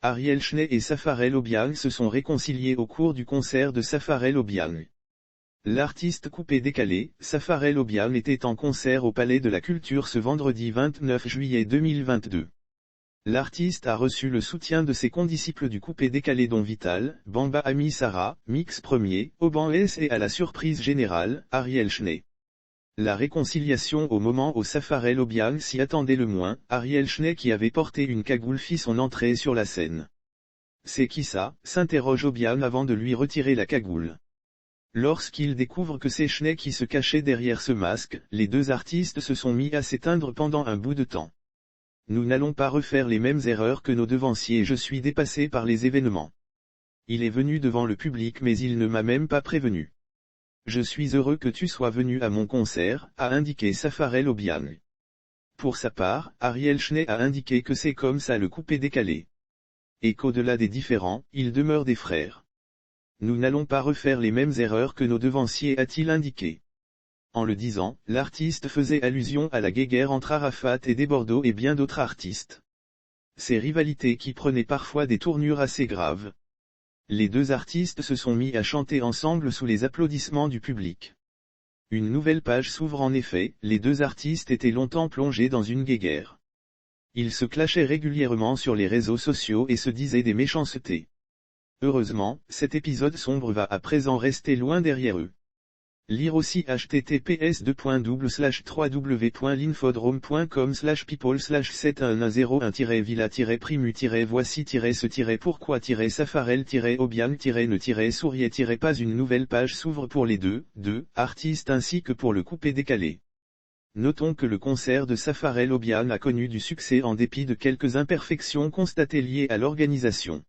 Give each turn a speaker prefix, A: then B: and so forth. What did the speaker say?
A: Ariel Schnee et Safarel Obiang se sont réconciliés au cours du concert de Safarel Obiang. L'artiste coupé-décalé, Safarel Obiang était en concert au Palais de la Culture ce vendredi 29 juillet 2022. L'artiste a reçu le soutien de ses condisciples du coupé-décalé dont Vital, Bamba Ami Sarah, Mix Premier, Auban S et à la surprise générale, Ariel Schnee. La réconciliation au moment où Safarel Obiang s'y attendait le moins, Ariel Schnee qui avait porté une cagoule fit son entrée sur la scène. C'est qui ça, s'interroge Obiang avant de lui retirer la cagoule. Lorsqu'il découvre que c'est Schnee qui se cachait derrière ce masque, les deux artistes se sont mis à s'éteindre pendant un bout de temps. Nous n'allons pas refaire les mêmes erreurs que nos devanciers. Je suis dépassé par les événements. Il est venu devant le public mais il ne m'a même pas prévenu. Je suis heureux que tu sois venu à mon concert, a indiqué Safarel Obiang. Pour sa part, Ariel Schnee a indiqué que c'est comme ça le coupé-décalé. Et qu'au-delà des différends, ils demeurent des frères. Nous n'allons pas refaire les mêmes erreurs que nos devanciers, a-t-il indiqué. En le disant, l'artiste faisait allusion à la guéguerre entre Arafat et Desbordeaux et bien d'autres artistes. Ces rivalités qui prenaient parfois des tournures assez graves. Les deux artistes se sont mis à chanter ensemble sous les applaudissements du public. Une nouvelle page s'ouvre en effet, les deux artistes étaient longtemps plongés dans une guéguerre. Ils se clashaient régulièrement sur les réseaux sociaux et se disaient des méchancetés. Heureusement, cet épisode sombre va à présent rester loin derrière eux. Lire aussi https://www.linfodrome.com/people/7110-voici-villa-primu-voici-ce-pourquoi-savare-ne-souriait-pas une nouvelle page s'ouvre pour les deux artistes ainsi que pour le coupé-décalé. Notons que le concert de Safarel Obiang a connu du succès en dépit de quelques imperfections constatées liées à l'organisation.